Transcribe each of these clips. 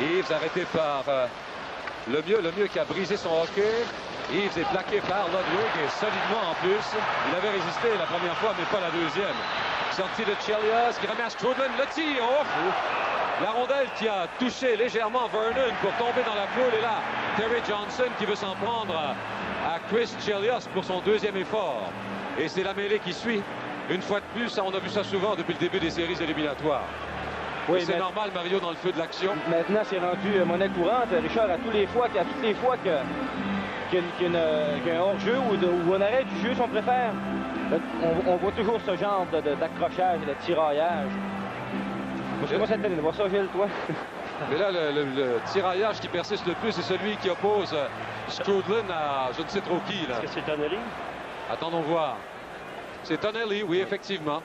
Eaves arrêté par Lemieux qui a brisé son hockey. Eaves est plaqué par Ludwig et solidement en plus. Il avait résisté la première fois, mais pas la deuxième. Sortie de Chelios qui remet à Strudlin. Le tir. La rondelle qui a touché légèrement Vernon pour tomber dans la foule. Et là, Terry Johnson qui veut s'en prendre à Chris Chelios pour son deuxième effort. Et c'est la mêlée qui suit. Une fois de plus, on a vu ça souvent depuis le début des séries éliminatoires. Oui, c'est normal, Mario, dans le feu de l'action. Maintenant, c'est rendu monnaie courante. Richard, à toutes les fois qu'il y a un hors-jeu ou un arrêt du jeu, si on préfère, on voit toujours ce genre d'accrochage, de tiraillage. Moi, ça te fait de voir ça, Gilles, toi? Mais là, le tiraillage qui persiste le plus, c'est celui qui oppose Strudlin à je ne sais trop qui. Est-ce que c'est Tonelli? Attendons voir. C'est Tonelli, oui, effectivement.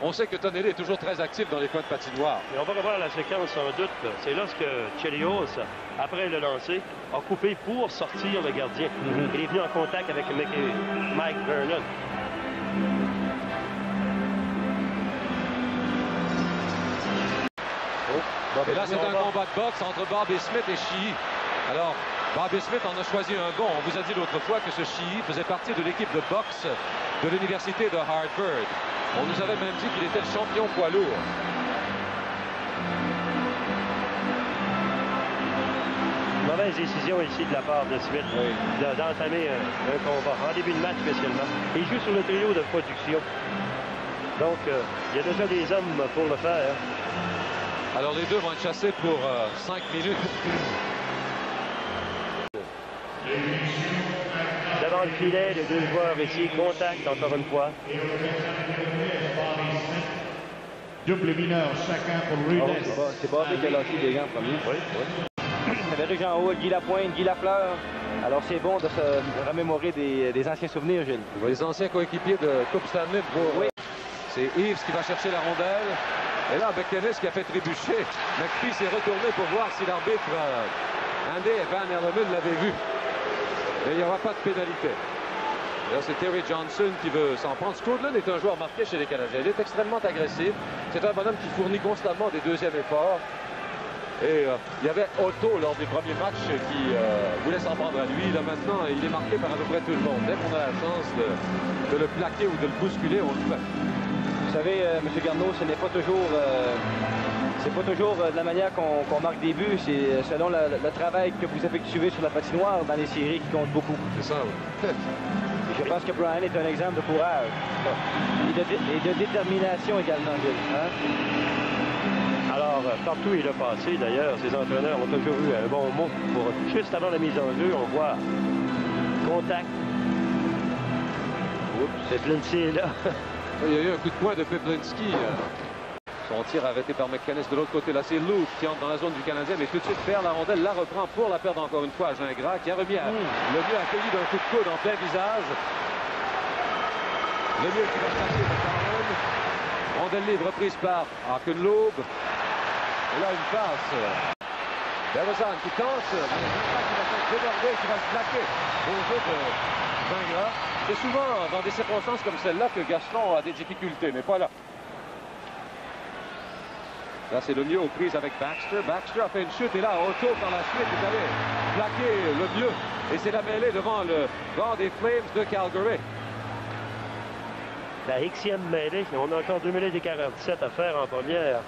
On sait que Tonelli est toujours très actif dans les coins de patinoire. Mais on va revoir la séquence sans doute. C'est lorsque Chelios, après le lancer, a coupé pour sortir le gardien. Il est venu en contact avec Mike Vernon. Et là, c'est un combat de boxe entre Bobby Smith et Sheehy. Alors, Bobby Smith en a choisi un bon. On vous a dit l'autre fois que ce Sheehy faisait partie de l'équipe de boxe de l'université de Harvard. On nous avait même dit qu'il était le champion poids lourd. Mauvaise décision ici de la part de Smith d'entamer un combat, en début de match spécialement. Il joue sur le trio de production. Donc, il y a déjà des hommes pour le faire. Alors, les deux vont être chassés pour 5 minutes. Devant le filet, les deux joueurs ici, contact encore une fois. Double mineur chacun pour Rudess. C'est Bobby qui a lâché des gants en premier. Oui. Il y avait en haut Guy Lapointe, Guy Lafleur. Alors c'est bon de se remémorer des anciens souvenirs, Gilles. Les anciens coéquipiers de Coupe Stanley. Oui. C'est Eaves qui va chercher la rondelle. Et là, McInnes qui a fait trébucher. McPhee s'est retourné pour voir si l'arbitre Andy Van Erleman l'avait vu. Mais il n'y aura pas de pénalité. Là, c'est Terry Johnson qui veut s'en prendre. Strudlin est un joueur marqué chez les Canadiens. Il est extrêmement agressif. C'est un bonhomme qui fournit constamment des deuxièmes efforts. Et il y avait Otto lors des premiers matchs qui voulait s'en prendre à lui. Là, maintenant, il est marqué par à peu près tout le monde. Dès qu'on a la chance de le plaquer ou de le bousculer, on le fait. Vous savez, M. Garneau, ce n'est pas toujours... c'est pas toujours de la manière qu'on marque des buts. C'est selon le travail que vous effectuez sur la patinoire dans les séries qui compte beaucoup. C'est ça, oui. Et je pense que Brian est un exemple de courage. Et de détermination également, Gilles. Hein? Alors, partout il a passé, d'ailleurs, ses entraîneurs ont toujours eu un bon mot. Juste avant la mise en jeu, on voit contact. Oups, c'est Lindsay là. Il y a eu un coup de poing de Peplinski. Son tir arrêté par McInnes de l'autre côté. Là, c'est Luke qui entre dans la zone du Canadien, mais tout de suite perd la rondelle, la reprend pour la perdre encore une fois à Gingras, qui a remis à Lemieux accueilli d'un coup de coude en plein visage. Lemieux qui va passer de Cameron. Rondelle libre reprise par Arkenlob. Et là, une passe. Berezan qui tente, mais Gingras qui va se déborder, qui va se plaquer au jeu de Gingras. C'est souvent dans des circonstances comme celle-là que Gaston a des difficultés, mais pas là. Là, c'est Lemieux aux prises avec Baxter. Baxter a fait une chute et là, Otto par la suite est allé plaquer Lemieux. Et c'est la mêlée devant le banc des Flames de Calgary. La Xème mêlée. On a encore 2 minutes et 47 à faire en première.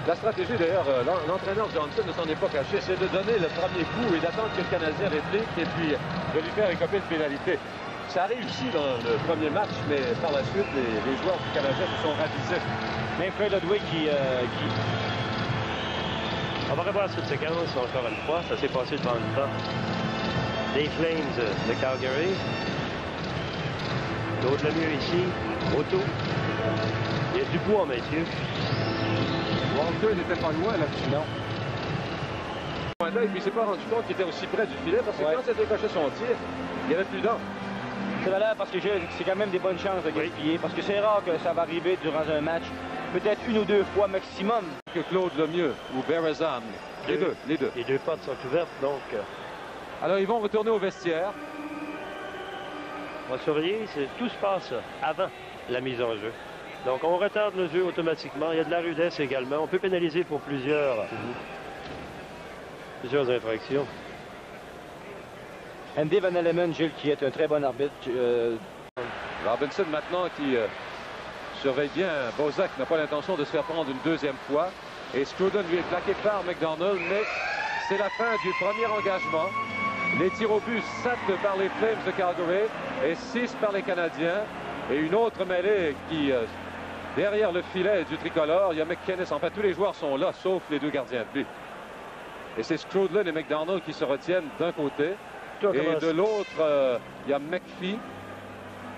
La stratégie, d'ailleurs, l'entraîneur Johnson ne s'en est pas caché, c'est de donner le premier coup et d'attendre que le Canadien réplique et puis de lui faire écoper une pénalité. Ça a réussi dans le premier match, mais par la suite, les joueurs du Canadien se sont ravisés. Même Fred Ludwig qui... On va revoir cette séquence encore une fois. Ça s'est passé devant le temps des Flames de Calgary. D'autres le mieux ici. Otto. Il y a du bois, messieurs. Walker n'était pas loin là-dessus, non? Et puis il s'est pas rendu compte qu'il était aussi près du filet parce que quand il a décoché son tir, il n'y avait plus d'or. C'est valable parce que c'est quand même des bonnes chances de gaspiller. Parce que c'est rare que ça va arriver durant un match. Peut-être 1 ou 2 fois maximum. Que Claude Lemieux ou Berezan. Les deux. Les deux portes sont ouvertes, donc... Alors, ils vont retourner au vestiaire. On va surveiller. Tout se passe avant la mise en jeu. Donc, on retarde le jeu automatiquement. Il y a de la rudesse également. On peut pénaliser pour plusieurs Plusieurs infractions. Andy Van Alleman, Gilles, qui est un très bon arbitre. Robinson maintenant qui surveille bien. Bozak n'a pas l'intention de se faire prendre une deuxième fois. Et Scruden lui est plaqué par McDonald, mais c'est la fin du premier engagement. Les tirs au but, 7 par les Flames de Calgary et 6 par les Canadiens. Et une autre mêlée qui, derrière le filet du tricolore, il y a McKinnis. En fait, tous les joueurs sont là, sauf les deux gardiens de but. Et c'est Scruden et McDonald qui se retiennent d'un côté. Et de l'autre, il y a McPhee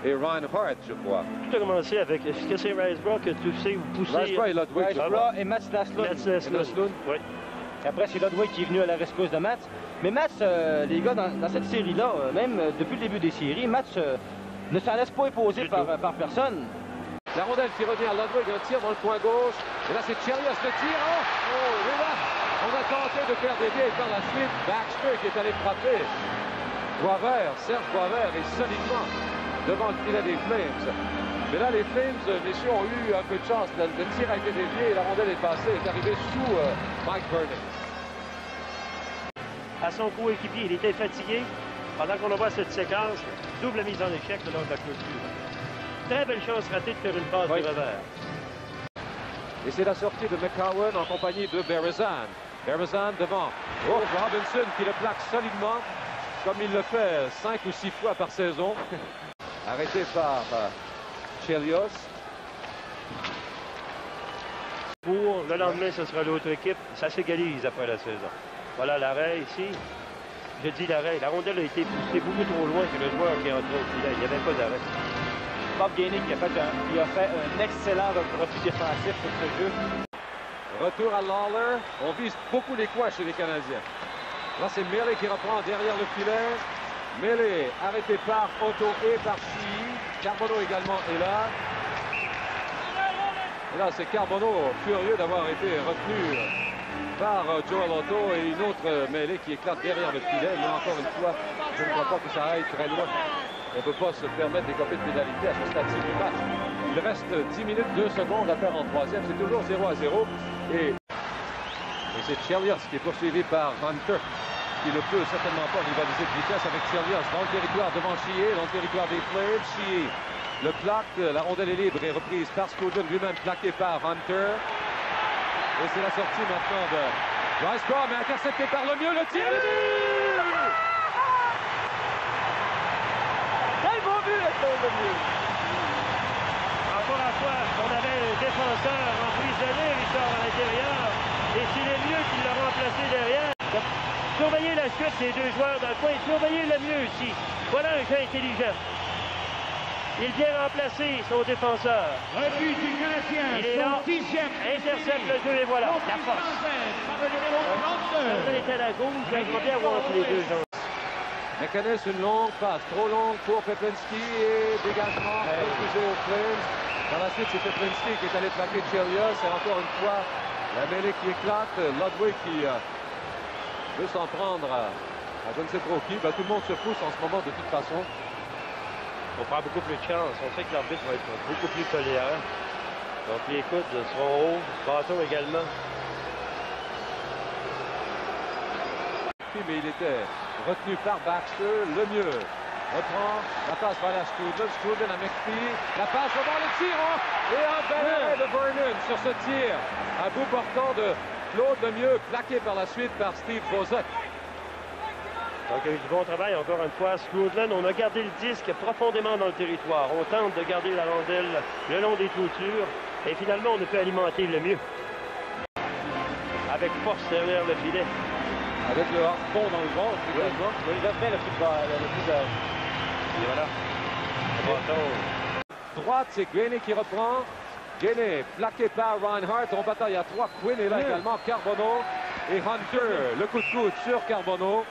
et Reinhardt, je crois. Tout a commencé avec, est-ce que c'est Risebrough que tu sais pousser? Risebrough et Ludwig, je crois. Et Mats Naslund. Oui. Après, c'est Ludwig qui est venu à la rescousse de Mats. Mais Mats, les gars, dans cette série-là, même depuis le début des séries, Mats ne s'en laisse pas imposer par personne. La rondelle qui revient à Ludwig, un tir dans le coin gauche. Et là, c'est Chelios le tir. Oh, et là, on a tenté de faire des biais par la suite. Baxter qui est allé frapper. Serge Boisvert est solidement devant le filet des Flames. Mais là, les Flames, messieurs, ont eu un peu de chance. Le tir a été dévié et la rondelle est passée, est arrivée sous Mike Vernon. À son coéquipier, il était fatigué. Pendant qu'on voit cette séquence, double mise en échec le long de la clôture. Très belle chance ratée de faire une passe de revers. Et c'est la sortie de McCowan en compagnie de Berezan. Berezan devant. Oh, Robinson qui le plaque solidement, comme il le fait 5 ou 6 fois par saison. Arrêté par Chelios. Pour le lendemain, ce sera l'autre équipe. Ça s'égalise après la saison. Voilà l'arrêt ici. Je dis l'arrêt. La rondelle a été poussée beaucoup trop loin que le joueur qui est entré au filet. Il n'y avait pas d'arrêt. Bob Gainey qui a fait un excellent refus défensif sur ce jeu. Retour à Lawler. On vise beaucoup les coins chez les Canadiens. Là, c'est Mealy qui reprend derrière le filet. Mealy arrêté par Otto et par Chii. Carbonneau également est là. Et là, c'est Carbonneau furieux d'avoir été retenu par Joel Otto et une autre mêlée qui éclate derrière le filet. Mais encore une fois, je ne crois pas que ça aille très loin. On ne peut pas se permettre des copies de pénalité à ce stade-ci du match. Il reste 10 minutes, 2 secondes à faire en troisième. C'est toujours 0-0. Et c'est Chelios qui est poursuivi par Hunter, qui ne peut certainement pas rivaliser de vitesse avec Chelios dans le territoire devant Chier, dans le territoire des Flames. Chier le plaque, la rondelle est libre et reprise par Scruden, lui-même plaqué par Hunter. Et c'est la sortie maintenant de Risebrough, mais intercepté par Lemieux, le tir est but! Quel beau but, Lemieux! Encore une fois, on avait le défenseur emprisonné, Richard, à l'intérieur. Et c'est Lemieux qui l'a remplacé derrière. Surveillez la suite des deux joueurs dans le coin. Surveillez Lemieux aussi. Voilà un jeu intelligent. Il vient remplacer son défenseur. Le but du Canadien, Il est là, intercepte le jeu et voilà, la force. Il était à la gauche, j'aimerais bien voir entre les deux gens. McKinnis, une longue passe, trop longue pour Pepinski et dégagement refusé aux Flames. Dans la suite, c'est Pepinski qui est allé plaquer Chelios. Et encore une fois, la mêlée qui éclate. Ludwig qui veut s'en prendre à je ne sais trop qui. Tout le monde se pousse en ce moment de toute façon. On prend beaucoup plus de chance. On sait que l'arbitre va être beaucoup plus tolérant. Donc les coudes seront hauts, bâton également. Mais il était retenu par Baxter. Lemieux reprend la passe vers la Scruden. Scruden à McPhee. La passe devant le tir. Et un bel arrêt de Vernon sur ce tir. À bout portant de Claude Lemieux, plaqué par la suite par Steve Bozak. Donc, il y a eu du bon travail, encore une fois. Scruden, on a gardé le disque profondément dans le territoire. On tente de garder la rondelle le long des clôtures. Et finalement, on ne peut alimenter le mieux. Avec force derrière le filet. Avec le harpon dans le ventre. Oui, il a fait le coup de... Et voilà. Droite, c'est Gainey qui reprend. Gainey plaqué par Reinhardt. On bataille à 3. Quinn est là également. Carbonneau et Hunter. Le coup de coude sur Carbonneau.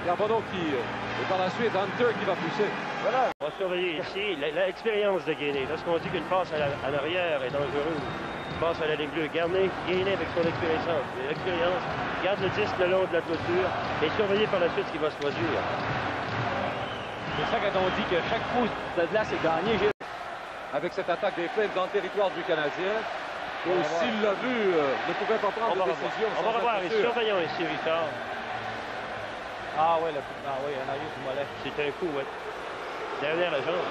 Carbonneau qui... Et par la suite, Hunter qui va pousser. Voilà. On va surveiller ici l'expérience de Gainey. Lorsqu'on dit qu'une passe à l'arrière est dangereuse, une passe à la ligne bleue. Gainey avec son expérience, garde le disque le long de la clôture et surveiller par la suite ce qui va se produire. C'est ça quand on dit que chaque pouce de glace est gagné. Avec cette attaque des Flames dans le territoire du Canadien. ou s'il l'a vu, ne pouvait pas prendre de décision. On va revoir. Surveillons ici, Richard. Ah oui, en arrière du mollet. C'est un coup, oui. Derrière la jambe.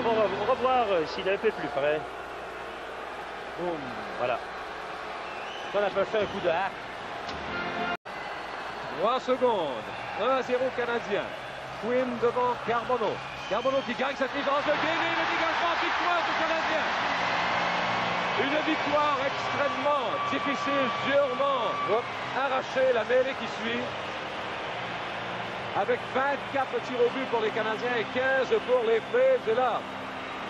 On va voir s'il est un peu plus près. Boum. Voilà. Ça, on appelle ça un coup de hack. 3 secondes. 1-0 Canadien. Quinn devant Carbonneau. Carbonneau qui gagne cette licence de game et le dégagement, victoire du Canadien. Une victoire extrêmement difficile, durement arrachée, la mêlée qui suit. Avec 24 tirs au but pour les Canadiens et 15 pour les Flames. Et là,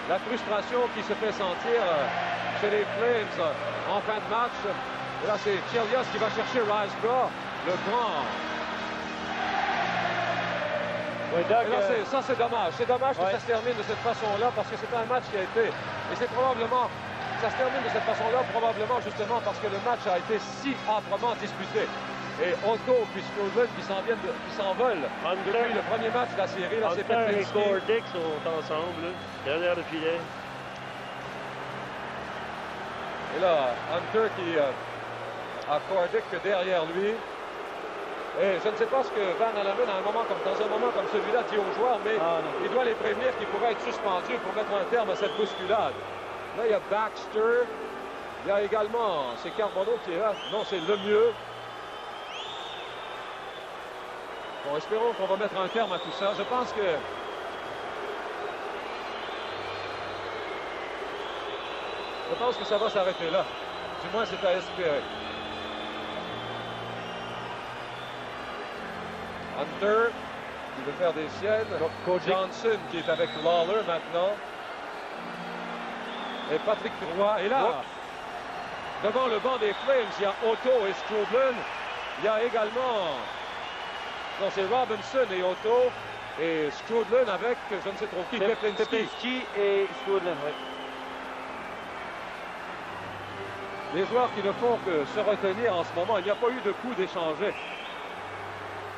la frustration qui se fait sentir chez les Flames en fin de match. Et là, c'est Chelios qui va chercher Risebrough, le grand. Oui, Doug, Et là, ça, c'est dommage. C'est dommage que ça se termine de cette façon-là parce que c'est un match qui a été... Et c'est probablement... Ça se termine de cette façon-là probablement justement parce que le match a été si âprement disputé. Et Otto puis Strudlin qui s'envolent depuis le premier match de la série. Là, c'est Hunter et Petlinski. Cordick sont ensemble, là, derrière le filet. Et là, Hunter qui a Cordick derrière lui. Et je ne sais pas ce que Van Allen, dans un moment comme celui-là, dit aux joueurs, mais il doit les prévenir qu'ils pourraient être suspendus pour mettre un terme à cette bousculade. Là, il y a Baxter. Il y a également, c'est Carbonneau qui est là. Non, c'est Lemieux. Bon, espérons qu'on va mettre un terme à tout ça. Je pense que... ça va s'arrêter là. Du moins, c'est à espérer. Hunter, qui veut faire des siennes. Johnson, qui est avec Lawler maintenant. Et Patrick Roy. Et là, devant le banc des Flames, il y a Otto et Strudlin. Il y a également... Non, c'est Robinson et Otto. Et Strudlin avec, je ne sais trop qui, Petlinski et Strudlin, oui. Les joueurs qui ne font que se retenir en ce moment. Il n'y a pas eu de coup d'échanger.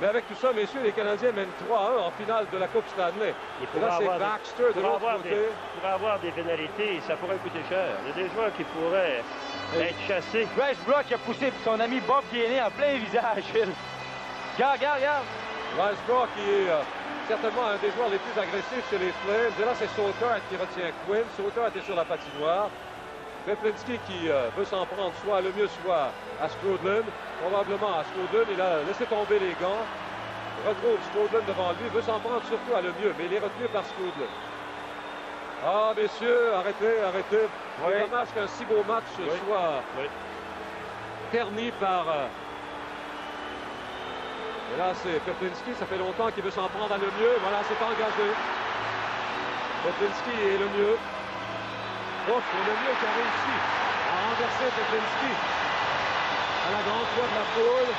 Mais avec tout ça, messieurs, les Canadiens mènent 3-1 en finale de la Coupe Stanley. Et là, c'est Baxter de l'autre côté. Pour avoir des pénalités, ça pourrait coûter cher. Il y a des joueurs qui pourraient être chassés. Risebrough qui a poussé son ami Bob Gainey en plein visage, Phil. Regarde. Risebrough qui est certainement un des joueurs les plus agressifs chez les Flames. Et là, c'est Sauter qui retient Quinn. Sauter était sur la patinoire. Petlinski qui veut s'en prendre soit à Lemieux, soit à Strudlin. Probablement à Strudlin. Il a laissé tomber les gants. Il retrouve Strudlin devant lui. Il veut s'en prendre surtout à Lemieux, mais il est retenu par Strudlin. Ah, messieurs, arrêtez. C'est dommage qu'un si beau match soit terni par... Et là, c'est Petlinski. Ça fait longtemps qu'il veut s'en prendre à Lemieux. Voilà, c'est engagé. Petlinski et Lemieux. Donc, c'est Lemieux qui a réussi à renverser Petlinski à la grande voie de la foule.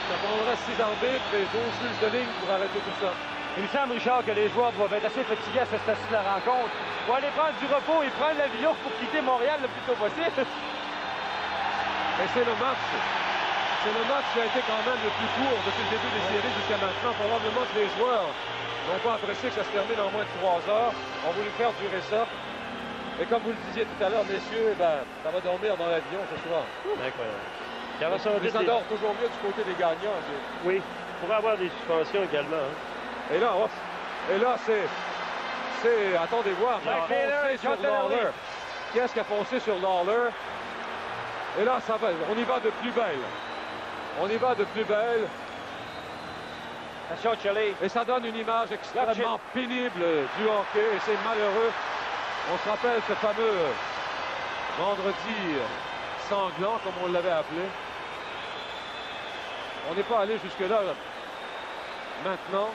Ça prendrait 6 arbitres et 12 juges de ligne pour arrêter tout ça. Il me semble, Richard, que les joueurs doivent être assez fatigués à ce stade de la rencontre. Pour aller prendre du repos et prendre l'avion pour quitter Montréal le plus tôt possible. Et c'est le match. C'est le match qui a été quand même le plus court depuis le début des séries jusqu'à maintenant. Probablement que les joueurs n'ont pas apprécié que ça se termine en moins de 3 heures. On voulu faire durer ça. Et comme vous le disiez tout à l'heure, messieurs, ça va dormir dans l'avion ce soir. Incroyable. Mais ça dort toujours mieux du côté des gagnants. Oui, il pourrait avoir des suspensions également. Hein. Et là, c'est... Attendez voir. Foncé sur Lawler. Qui est-ce qui a foncé sur Lawler? Et là, ça va. On y va de plus belle. Attention, Chili. Et ça donne une image extrêmement pénible du hockey. Et c'est malheureux. On se rappelle ce fameux vendredi sanglant, comme on l'avait appelé. On n'est pas allé jusque-là maintenant.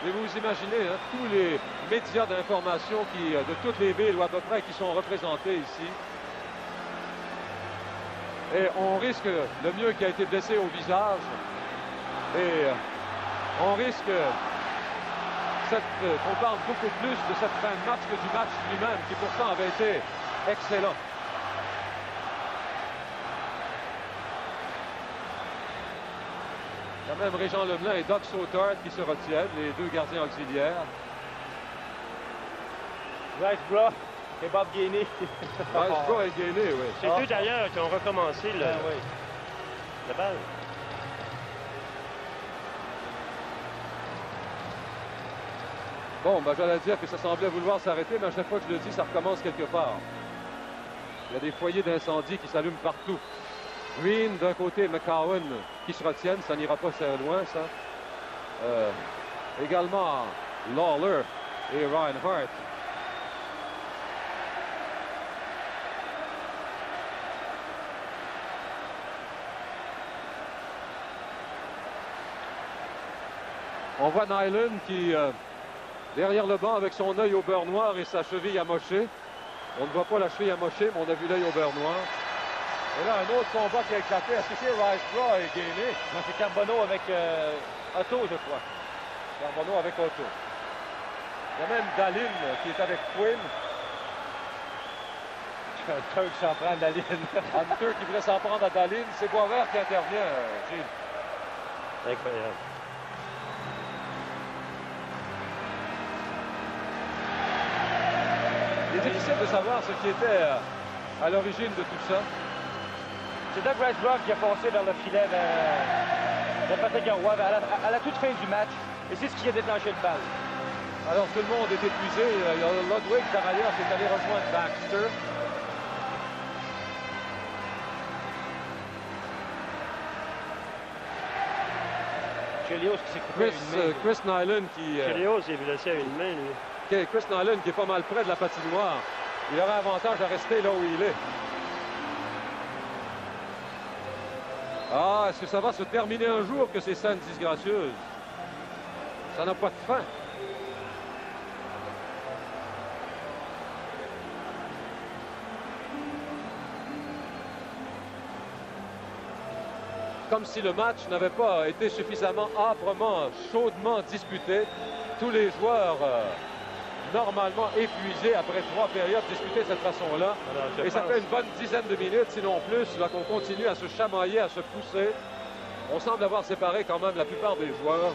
Et vous imaginez, hein, tous les médias d'information de toutes les villes ou à peu près qui sont représentés ici. Et on risque, le mieux qui a été blessé au visage, et on risque qu'on parle beaucoup plus de cette fin de match que du match lui-même, qui pourtant avait été excellent. a même Régent Lemelin et Doc Sautard qui se retiennent, les deux gardiens auxiliaires. Bryce Bra et Bob Gainey. Bryce Bra et Gainey, oui. C'est eux d'ailleurs qui ont recommencé le, Oui. la balle. Bon, ben, j'allais dire que ça semblait vouloir s'arrêter, mais à chaque fois que je le dis, ça recommence quelque part. Il y a des foyers d'incendie qui s'allument partout. Green d'un côté, McCowan qui se retiennent, ça n'ira pas très loin, ça. Également Lawler et Reinhardt. On voit Nyland qui, derrière le banc, avec son œil au beurre noir et sa cheville amochée. On ne voit pas la cheville amochée, mais on a vu l'œil au beurre noir. Et là, un autre combat qui a éclaté. Est-ce que c'est Bryce Bra et Gainey? Non, c'est Carbonneau avec Otto, je crois. Carbonneau avec Otto. Il y a même Dallin qui est avec Quinn. Hunter qui s'en prend à Dallin. Hunter qui voulait s'en prendre à Dallin. C'est Boisvert qui intervient, Gilles. Incroyable. Il est difficile de savoir ce qui était à l'origine de tout ça. C'est Doug Bryce Bra qui a passé vers le filet vers Patrick Roy à la toute fin du match. Et c'est ce qui a déclenché le bal. Alors tout le monde est épuisé. Il y a Ludwig par ailleurs qui est allé rejoindre Baxter. Chelios qui s'est coupé une main. Chris Nyland qui... Chelios est blessé à une main, lui. Chris Nyland qui est pas mal près de la patinoire. Il aurait avantage à rester là où il est. Ah, est-ce que ça va se terminer un jour que ces scènes disgracieuses? Ça n'a pas de fin. Comme si le match n'avait pas été suffisamment âprement, chaudement disputé. Tous les joueurs normalement épuisés après 3 périodes disputées de cette façon-là. Et ça fait une bonne dizaine de minutes, sinon plus, là qu'on continue à se chamailler, à se pousser. On semble avoir séparé quand même la plupart des joueurs.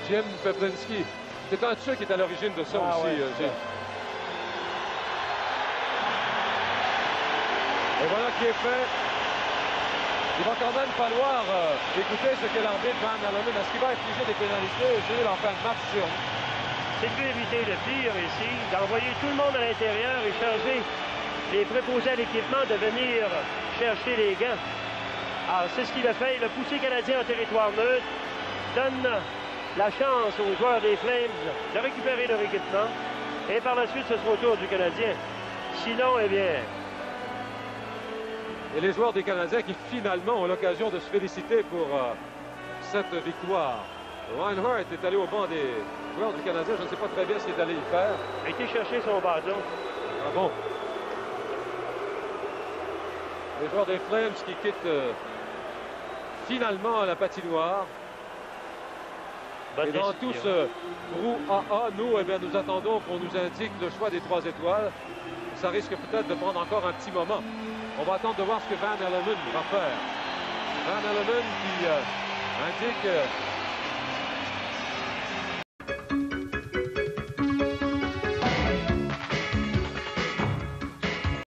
Jim Peplinski, c'est un de ceux qui est à l'origine de ça aussi, ouais. Jim. Et voilà qui est fait. Il va quand même falloir écouter ce que l'arbitre Van Allonen, est-ce qu'il va infliger des pénalités, Gilles, en fin de match sur nous? C'est de éviter le pire ici, d'envoyer tout le monde à l'intérieur et charger les préposés à l'équipement de venir chercher les gants. Alors, c'est ce qu'il a fait. Il a poussé les Canadiens en territoire neutre, donne la chance aux joueurs des Flames de récupérer leur équipement, et par la suite, ce sera au tour du Canadien. Sinon, eh bien... Et les joueurs des Canadiens qui finalement ont l'occasion de se féliciter pour cette victoire. Reinhardt est allé au banc des joueurs du Canadien. Je ne sais pas très bien s'il est allé y faire. Il a été chercher son bâton. Ah bon? Les joueurs des Flames qui quittent finalement la patinoire. Bonne Et dans décision. tout ce brouhaha, nous, eh bien, nous attendons qu'on nous indique le choix des 3 étoiles. Ça risque peut-être de prendre encore un petit moment. On va attendre de voir ce que Van Allonen va faire. Van Allonen qui indique